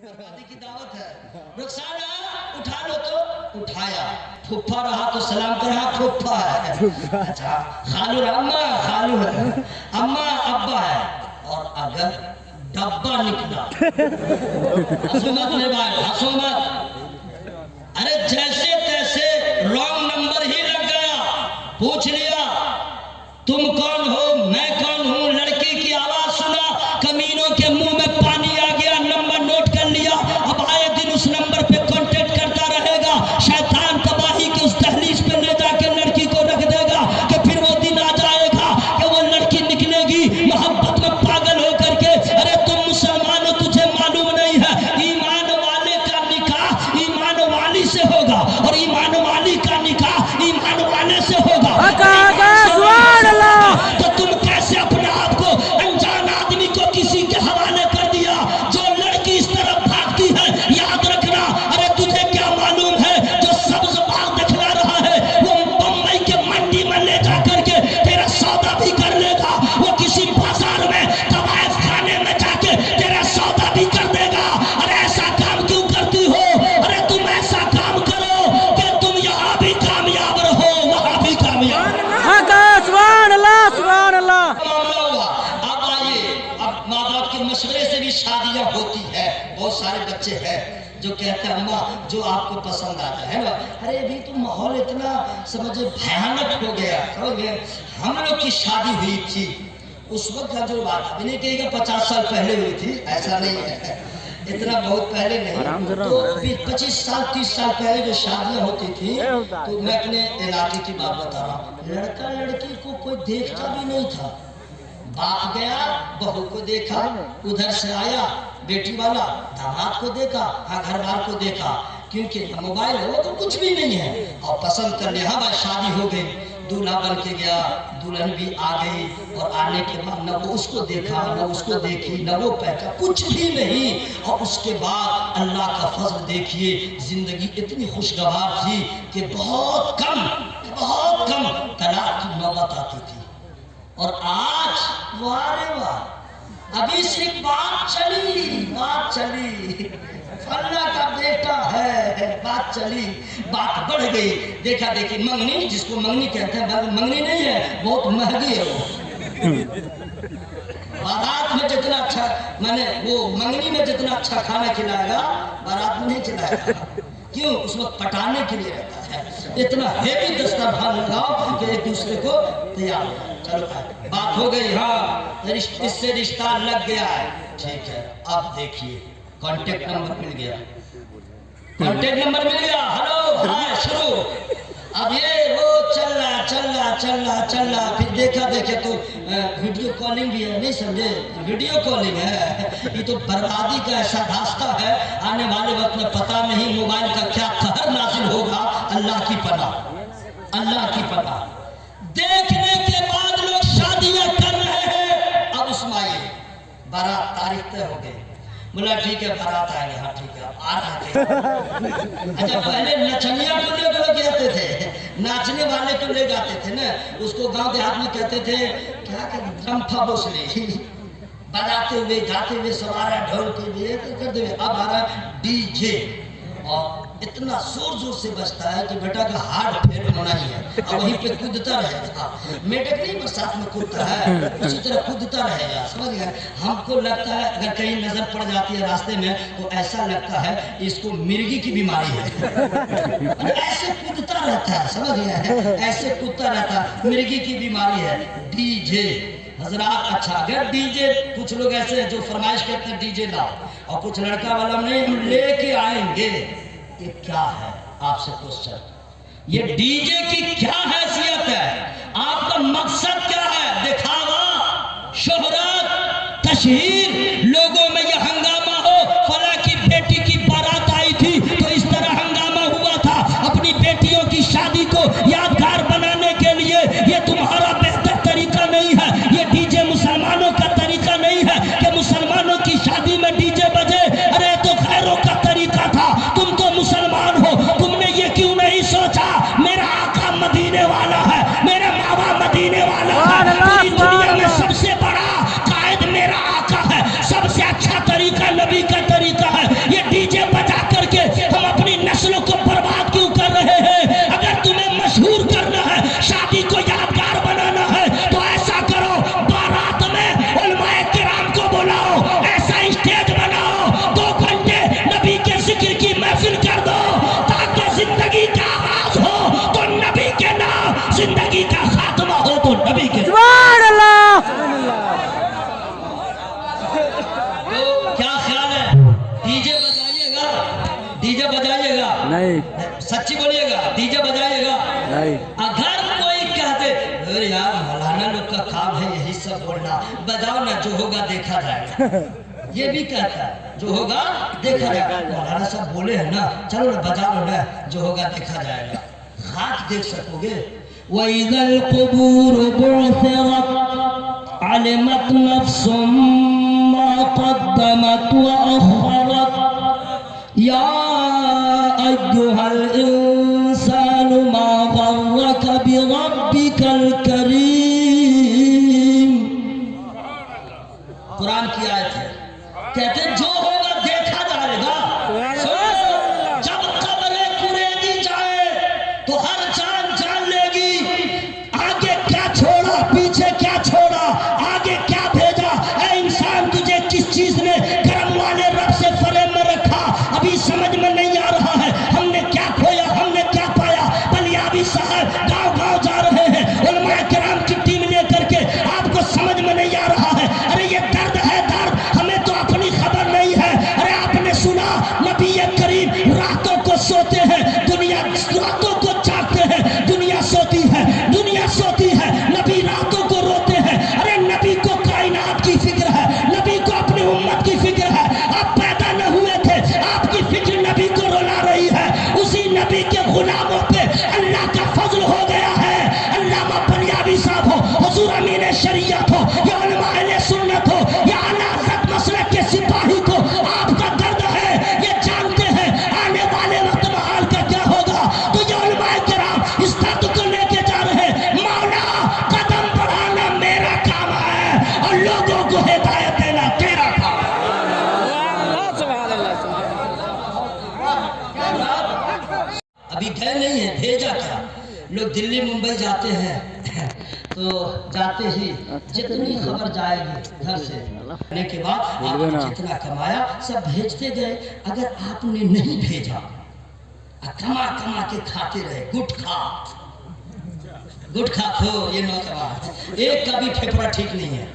बर्बादी की दावत है। रुखसाना उठा लो तो उठाया, फुफ्फा रहा तो सलाम करा, फुफ्फा है। अच्छा खालू अम्मा, खालू है, अम्मा अब्बा है। और अगर डब्बा निकला हंसो मत मेरे भाई, हंसो मत। अरे जैसे तैसे रॉन्ग नंबर ही लग गया। पूछ लिया तुम कौन हो, मैं कौन हूँ, लड़की की आवाज सुना, कमीनों के मुंह में पानी आ गया, नंबर नोट कर लिया। अब आए दिन उस नंबर पे कांटेक्ट करता रहेगा। शैतान तबाही की उस दहलीज पे ले जाके लड़की को रख देगा कि फिर वो दिन आ जाएगा कि वो लड़की निकलेगी मोहब्बत में पागल होकर के। अरे तुम मुसलमान हो, तुझे मालूम नहीं है, ईमान वाले का निकाह ईमान वाली से होगा और ईमान वाली का निकाह ईमान वाले से होगा। तो तुम कैसे अपने आप को अनजान आदमी को किसी के हवाले कर दिया। जो लड़की इस तरफ भागती है, याद रखना। अरे तुझे क्या मालूम है, जो सब्ज बाग दिखला रहा है वो बम्बई के मंडी में ले जा करके तेरा सौदा भी कर लेगा। वो किसी बाजार में तवायफ खाने में जाके तेरा सौदा भी कर देगा। अरे ऐसा काम क्यों करती हो? अरे तुम ऐसा काम करो कि तुम यहाँ भी कामयाब रहो, वहाँ भी कामयाब। अब आइए, अब माँ बाप के मशवरे से भी शादियां होती है। बहुत सारे बच्चे हैं जो कहते हैं अम्मा जो आपको पसंद आता है ना। अरे अभी तो माहौल इतना समझे भयानक हो गया, समझ गए। हम लोग की शादी हुई थी उस वक्त का जो बात अभी नहीं कहेगा 50 साल पहले हुई थी, ऐसा नहीं है, इतना बहुत पहले नहीं। तो 25 साल 30 साल पहले जो शादियां होती थी, तो मैं अपने इलाके की बात बता रहा हूँ। लड़का लड़की को कोई देखता भी नहीं था। बाप गया बहू को देखा, उधर से आया बेटी वाला दामाद को देखा, हाँ घर वाल को देखा, क्योंकि मोबाइल हो तो कुछ भी नहीं है। और पसंद कर लिया, हाँ शादी हो गई, दूल्हा बन के गया, दुल्हन भी आ गई। और आने के बाद न वो उसको देखा, न उसको देखी, न वो पहचा, कुछ भी नहीं। और उसके बाद अल्लाह का फजल देखिए, जिंदगी इतनी खुशगवार थी कि बहुत कम तलाक की नौबत आती थी। और आज वाह रे वाह, अभी सिर्फ बात चली फल्ला का बेटा है, बात चली, बात बढ़ गई। देखा देखी मंगनी, जिसको मंगनी कहते हैं, मंगनी नहीं है, बहुत महंगी है वो। बारात में जितना अच्छा, मैंने वो मंगनी में जितना अच्छा खाना खिलाएगा बारात में नहीं खिलाएगा। क्यों? उस वक्त पटाने के लिए रहता है। इतना हेवी दस्तरखान लगाओ कि एक दूसरे को तैयार हो। चलो बात हो गई, हाँ इससे रिश्ता लग गया है, ठीक है। अब देखिए कांटेक्ट नंबर मिल गया, हेलो हाय शुरू। अब ये वो चल रहा, फिर देखा तो वीडियो कॉलिंग भी है, नहीं समझे, वीडियो कॉलिंग है। ये तो बर्बादी का ऐसा रास्ता है, आने वाले वक्त में पता नहीं मोबाइल का क्या कहर नाजिल होगा। अल्लाह की पनाह। देखने के बाद लोग शादियां कर रहे हैं। अब उस्माइल बारात तारीख तय हो गई, बोला ठीक है बारात आएंगे, हाँ ठीक है आ रहे थे। अच्छा पहले नचनिया को ले जाते थे, नाचने वाले को ले जाते थे ना, उसको गांव देहात में कहते थे क्या कहते, रंफा बोसले, बजाते हुए गाते हुए सवारा ढोल के लिए कर दे। अब आ रहा डीजे और इतना जोर से बजता है कि बेटा का हार्ट फेल होना ही है। अब वहीं पे कूदता रहेगा, मेढक नहीं बरसात में कूदता है, उसी तरह कूदता रहेगा, समझ गए। हमको लगता है अगर कहीं नजर पड़ जाती है रास्ते में तो ऐसा लगता है इसको मिर्गी की बीमारी है। ऐसे कूदता रहता है, समझ गए, ऐसे कूदता रहता है, मिर्गी की बीमारी है। डीजे हजरात, अच्छा अगर डीजे, कुछ लोग ऐसे हैं जो फरमाइश करते हैं डीजे लाओ, और कुछ लड़का वाला नहीं हम लेके आएंगे। ये क्या है? आपसे क्वेश्चन, ये डीजे की क्या हैसियत है? आपका मकसद क्या है? दिखावा, शोहरत, तशहीर, लोगों में ये हंगामा हो, फला की बेटी की बारात आई थी तो इस तरह हंगामा हुआ था। अपनी बेटियों की शादी को यादगार बनाने के लिए ये तुम्हारा बेहतर तरीका नहीं है। ये डीजे मुसलमानों का तरीका नहीं है कि मुसलमानों की शादी में डीजे बजे। अरे तो खैरों का तरीका था, तुम तो मुसलमान हो, तुमने ये क्यों नहीं सोचा मेरा आका मदीने वाला है, मेरा मावा मदीने वाला है, पूरी दुनिया में सबसे बड़ा कायद मेरा आका है। नहीं। सच्ची बोलिएगा, डीजे बजाइएगा नहीं। अगर कोई कहते अरे यार मौलाना लोग का काम है यही सब बोलना, बजाओ ना, जो होगा देखा जाएगा। ये भी कहता है जो होगा देखा जाएगा। मौलाना सब बोले हैं ना, चलो ना बजा लो ना, जो होगा देखा जाएगा। खाक देख सकोगे। वइज़ल क़ुबूर बुअसिरत अलिमत नफ्सुम मा क़द्दमत व अख़रत या अय्युहल इंसानु मा गर्रक बिरब्बिकल करीम। कुरान की आयत है, कहते जो होगा देखा जाएगा। जब कब्र कुरेदी जाए तो हर जान जान लेगी आगे क्या छोड़ा, पीछे क्या छोड़ा, आगे क्या भेजा। ऐ इंसान, तुझे किस चीज ने करम वाले रब से फरेब में रखा, अभी समझ में नहीं आ रहा है। हमने क्या खोया, हमने क्या पाया। बलियाबी साहब गांव गांव जा रहे हैं उलमा किराम की टीम लेकर के, आपको समझ में नहीं आ रहा है। अरे ये दर्द है, दर्द हमें तो अपनी खबर नहीं है। अरे आपने सुना नबी करीम रातों को सोते हैं, दुनिया रातों को जागते हैं, दुनिया सोती है, दुनिया सोती है, नबी रातों को रोते हैं। अरे नबी को कायनात की फिक्र है, नबी को अपनी उम्मत की फिक्र है। आप पैदा न हुए थे, आपकी फिक्र नबी को रुला रही है। उसी नबी के गुलामों पे अल्लाह का फजल हो गया है। अल्लामा बलियाबी साहब हो, हुजूर अमीन शरीयत हो, या उलमा अहले सुन्नत हो, या आला हज़रत मसलक के सिपाही को, आपका दर्द है ये जानते हैं। आने वाले वक्त में हाल का क्या होगा, तो ये उलमा किराम इस दर्द को लेके जा रहे हैं। मौला कदम बढ़ाना मेरा काम है और लोगों को हिदायत देना तेरा काम है। अभी गए नहीं है, भेजा क्या। लोग दिल्ली मुंबई जाते हैं तो जाते ही जितनी खबर जाएगी घर से आने के बाद आपने जितना कमाया सब भेजते गए। अगर आपने नहीं भेजा, कमा कमा के खाते रहे, गुटखा खो ये नौजवान, एक का भी फेफड़ा ठीक नहीं है।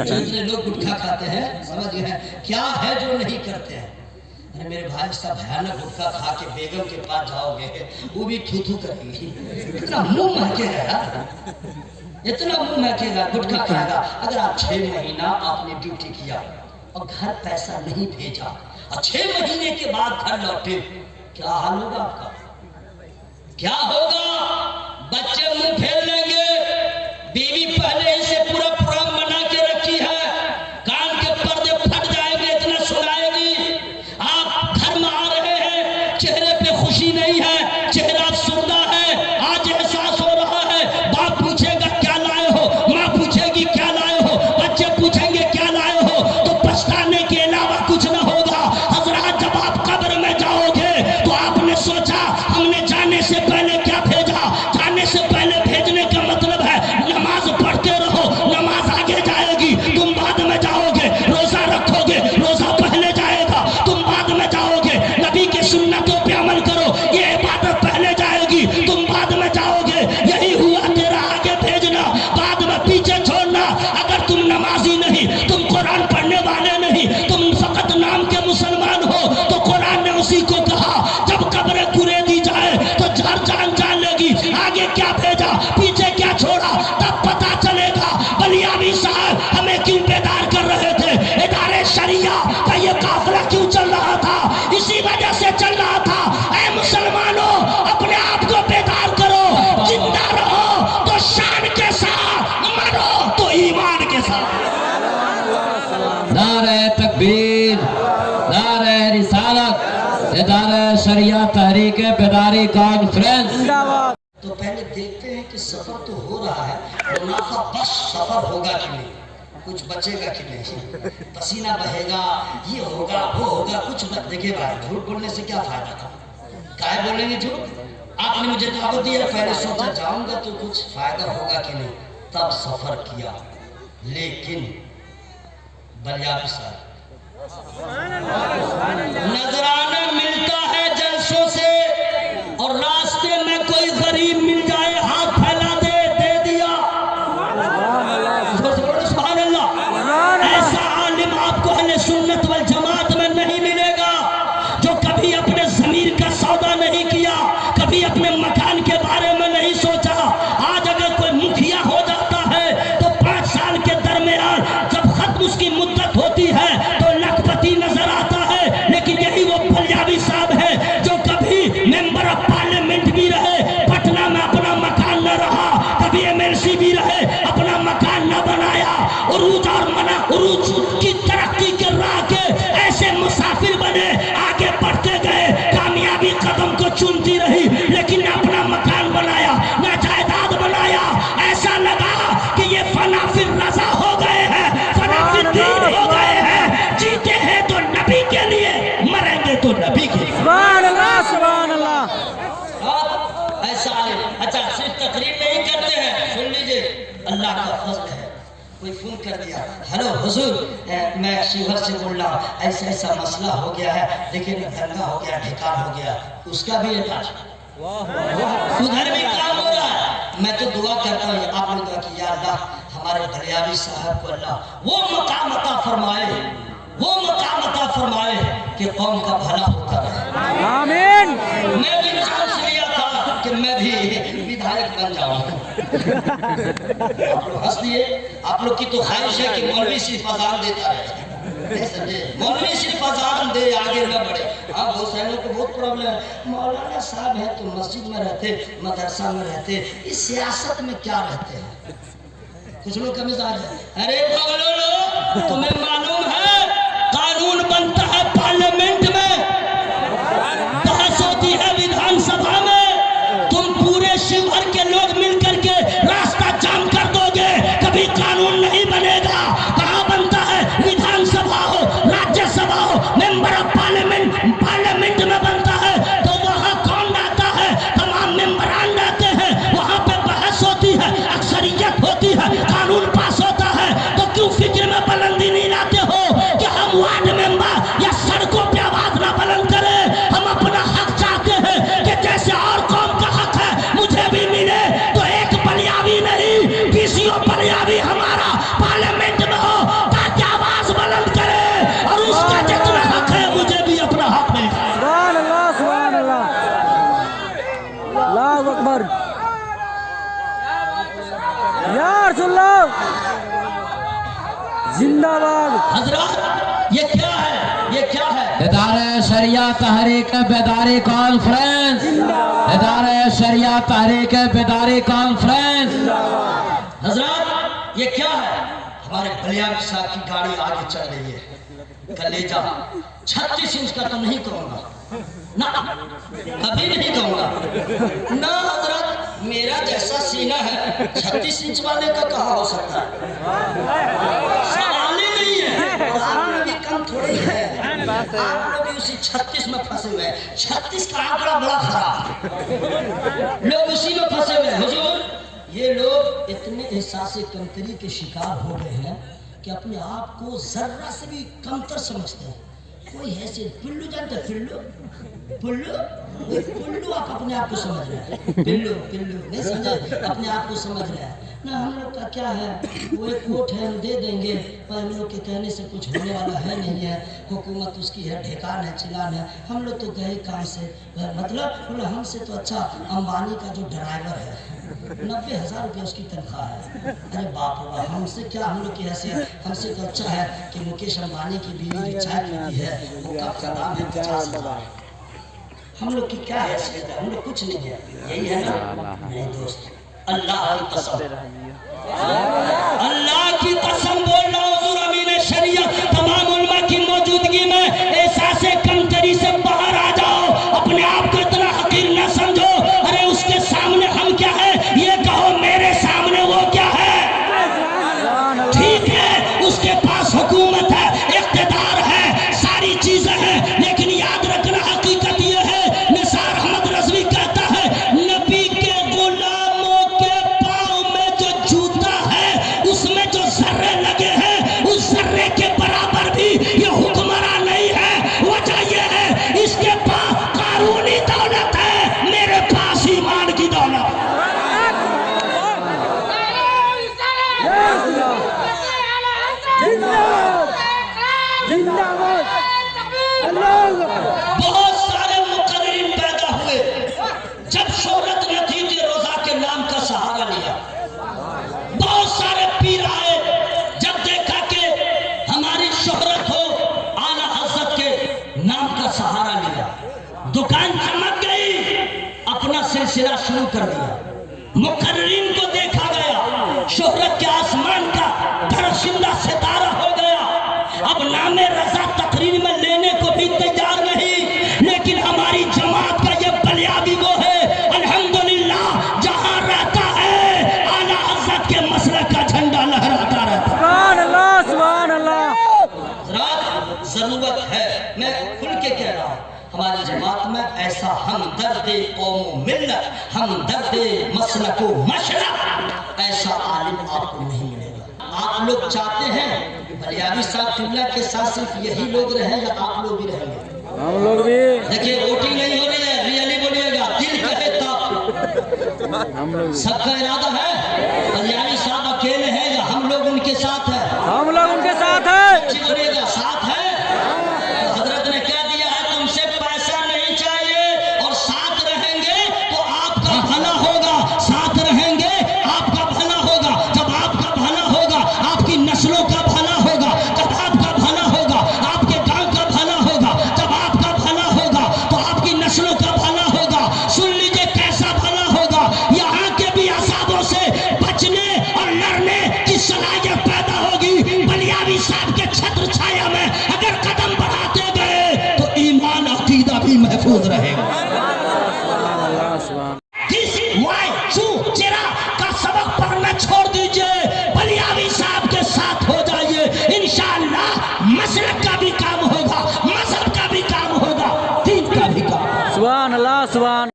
जितने लोग गुटखा खाते हैं समझ गए क्या है जो नहीं करते हैं। अरे मेरे भाई साहब, भयानक गुटखा खा के बेगम के पास जाओगे वो भी थू करेगी। इतना मुंह महकेगा यार, इतना मुंह महकेगा, गुटखा खाएगा। अगर आप 6 महीना आपने ड्यूटी किया और घर पैसा नहीं भेजा और 6 महीने के बाद घर लौटे, क्या हाल होगा आपका, क्या होगा। बच्चे मुंह फेर लेंगे, बीवी पहले ही से पूरा प्रोग्राम बना के रखी है, कान के पर्दे फट जाएंगे, इतना सुनाएगी। आप घर में आ रहे हैं, चेहरे पे खुशी नहीं है, चेहरा सुरदा है, आज एहसास हो रहा है। बाप पूछेगा क्या लाए हो, माँ पूछेगी क्या लाए हो, बच्चे पूछेंगे क्या लाए हो, तो पछताने के अलावा कुछ न होगा। हजरात, जब आप कब्र में जाओगे तो आपने सोचा हमने जाने से पहले क्या भेजा। जाने से पहले भेजने का मतलब है नमाज पढ़ते रहो, नमाज आगे जाएगी, तुम बाद में जाओगे। रोजा रखोगे, रोजा पहले जाएगा, तुम बाद में जाओगे। नबी के सुन्नतों पे अमल करो, ये इबादत पहले जाएगी, तुम बाद में जाओगे। यही हुआ तेरा आगे भेजना, बाद में पीछे छोड़ना। अगर तुम नमाजी नहीं, तुम कुरान पढ़ने वाले नहीं, तुम फकत नाम के मुसलमान हो, तो कुरान ने उसी को कहा जब कब्र कुरेदी जाए तो हर जान जान लेगी आगे क्या भेजा, पीछे क्या छोड़ा, तब पता चलेगा। बलियाबी साहब हमें क्यों बेदार कर रहे थे, इदारे शरिया का ये काफिला क्यों चल रहा था, इसी वजह से चल रहा था। ऐ मुसलमानों, अपने आप को बेदार करो, जिंदा रहो तो शान के साथ, मरो तो ईमान के साथ। नारे तकबीर, नारे रिसालत, इदारा शरिया तहरीक बेदारी कॉन्फ्रेंस। तो पहले देखते हैं कि सफर तो हो रहा है, मुनाफा बस सफर होगा कि नहीं, कुछ बचेगा कि नहीं, पसीना बहेगा, ये होगा वो होगा, कुछ मत। देखिए भाई, झूठ बोलने से क्या फायदा था, काहे बोलेंगे झूठ। आपने मुझे दावत दी, पहले सोचा जाऊंगा तो कुछ फायदा होगा कि नहीं, तब सफर किया। लेकिन बलियाबी साहब नजराना मिलता है जलसों से, और रास्ते में कोई गरीब मिल जाए, हाथ फैला दे दिया। सुभान अल्लाह। ऐसा आलिम आपको अहले सुन्नत वल जमात में नहीं मिलेगा जो कभी अपने ज़मीर का सौदा अल्लाह का फजल है। कोई फोन कर दिया, हेलो हुजूर, मैं शिवहर से बोल रहा हूँ, ऐसा ऐसा मसला हो गया है, लेकिन दंगा हो गया, ढिकान हो गया, उसका भी इलाज उधर भी काम हो रहा है। मैं तो दुआ करता हूँ, आप लोग दुआ की, या अल्लाह हमारे बलियावी साहब को अल्लाह वो मकाम अता फरमाए, वो मकाम अता फरमाए कि कौम का भला होता रहे। आमीन। मैं भी सोच लिया था कि मैं भी विधायक बन जाऊं। आप लोग हंस दिए। आप लोग की तो ख्वाहिश है कि मौलवी सिर्फ अजान देता रहे, मौलवी सिर्फ अजान दे, आगे न बढ़े। हाँ, बहुत सारे लोग को बहुत प्रॉब्लम है, मौलाना साहब है तो मस्जिद में रहते, मदरसा में रहते, इस सियासत में क्या रहते हैं? कुछ लोग का मिजाज है, अरे पागलों, तुम्हें मालूम है कानून बनता है पार्लियामेंट में, बहस होती है विधानसभा में, तुम पूरे शिवहर के लोग मिलकर के रास्ता जाम कर दोगे, कभी कानून नहीं बनेगा। कहाँ बनता है? विधानसभा हो, राज्यसभा हो, मेंबर ऑफ पार्लियामेंट में बनता है। तो वहाँ कौन रहता है? तमाम मेंबरान रहते हैं, वहाँ पे बहस होती है, अक्सरियत होती है, कानून पास होता है। तो क्यों फिक्र में बुलंदी नहीं लाते हो कि हम वार्ड मेंबर या सड़कों पे आवाज ना बुलंद करें? हम अपना हक चाहते हैं कि जैसे और कौम का हक है मुझे भी मिले, तो एक बलियावी नहीं, 20 बलियावी हमारा पार्लियामेंट में हो, ताकि आवाज बुलंद करे और उसका जितना हक है मुझे भी अपना हक मिल जाए। सुभान अल्लाह, सुभान अल्लाह, अल्लाहु अकबर। यार सुन लो, जिंदाबाद। हजरत, ये क्या है? ये क्या है? इदारे शरिया तहरीक बेदारी कॉन्फ्रेंस, इदारे शरिया तहरीक बेदारी कॉन्फ्रेंस। हजरत, ये क्या है? हमारे बलियावी साहब की गाड़ी आगे चल रही है, कलेजा 36 इंच का तो नहीं कहूँगा ना, कभी नहीं कहूँगा ना हजरत, मेरा जैसा सीना है 36 इंच वाले का कहाँ हो सकता है? सवाल ही नहीं है। और आप लोग भी कम थोड़ी है, आप लोग भी उसी 36 में फंसे हुए हैं। 36 का आंकड़ा बड़ा खराब, लोग उसी में फंसे हुए हैं। हुजूर, ये लोग इतने एहसास कमतरी के शिकार हो गए हैं कि अपने आप को जर्रा से भी कमतर समझते हैं। कोई ऐसे पिल्लू जानते हैं? पिल्लू पुल्लू, पुल्लू आप अपने आप को समझ रहे हैं, पिल्लू पिल्लू नहीं समझे, अपने आप को समझ रहे हैं ना। हम लोग का क्या है, वो एक वोट है हम दे देंगे, पर हम लोग के कहने से कुछ होने वाला है नहीं है। हुकूमत उसकी है, ढेकान है, चिलान है, हम लोग तो गए कहाँ से, मतलब बोले हमसे तो अच्छा अंबानी का जो ड्राइवर है 90,000 रुपये उसकी तनख्वाह है। अरे बाप रे बाप, हमसे क्या, हम लोग की हैसियत, हमसे तो अच्छा है कि मुकेश अंबानी की बीवी जो चाय पीती है वो कप का दाम है 50,000। हम लोग की क्या हैसियत है? हम लोग कुछ नहीं है, यही है ना मेरे दोस्त। अल्लाह की कसम, अल्लाह की कसम बोल रहा हूँ, हुजूर अमीन शरीयत तमाम उलमा की मौजूदगी में एहसास कमतरी से बाहर आ जाओ, अपने आप को इतना हकीर न समझो। अरे उसके सामने हम क्या है ये कहो, मेरे सामने वो क्या है? ठीक है, उसके पास हुकूमत है, इख्तिदार है, सारी चीजें हैं, लेकिन याद रखना हकीकत ये है, निसार अहमद रज़वी कहता है, नबी के गुलामों के पाँव में जो जूता है उसमें जो जर्रे लगे हैं उस जर्रे के बराबर भी ये हुक्मरान नहीं है। वजह ये है इसके पास कानूनी दौलत है, मेरे पास ईमान की दौलत। जिंदाबाद, बहुत सारे मुकर्रिरीन पैदा हुए, जब शोहरत न थी तो रोजा के नाम का सहारा लिया। बहुत सारे पीर आए, जब देखा कि हमारी शोहरत हो, आला हज़रत के नाम का सहारा लिया। दुकान चमक गई, अपना सिलसिला शुरू कर दिया। मुकर्रिरीन को देखा गया, शोहरत के आसमान का दरशिंदा सितारा हो गया। अब नामे रजा तकरीर में लेने को भी तैयार नहीं, लेकिन हमारी जमात का ये बलियावी वो है अल्हम्दुलिल्लाह, जहां रहता है आला हज़रत के मसलक का झंडा लहराता रहता है। सुभान अल्लाह, सुभान अल्लाह। जरूरत है, मैं खुल के कह रहा हूँ, हमारी जमात में ऐसा हमदर्द कौम मिल्लत, हमदर्द मसलक मशरक, ऐसा आलिम आपको नहीं मिलेगा। आप लोग चाहते हैं बलियावी साहब किबला के साथ सिर्फ यही लोग रहे या आप लोग भी रहेंगे? हम लोग भी, देखिए वोटिंग नहीं हो रही है, रियली बोलिएगा, दिल कहे तब। हम लोग, सबका इरादा है बलियावी साहब अकेले हैं या हम लोग उनके साथ है? हम लोग उनके साथ है। जी बोलिएगा, साथ है। तो हजरत ने क्या दिया है, तुमसे पैसा नहीं चाहिए और साथ रहेंगे तो आपका भला होगा, साथ रहेंगे आपका भला होगा। जब आपका भला होगा आपकी नस्लों का भला होगा, जब आपका भला होगा आपके गांव का भला होगा, जब आपका भला होगा तो आपकी नस्लों का भला होगा। सुन लीजिए कैसा भला होगा, यहाँ के भी असाबों से बचने और लड़ने की सलाहियत पैदा होगी। बलियावी साहब के छत्र छाया में अगर कदम बढ़ाते गए तो ईमान अकीदा भी महफूज रहेगा।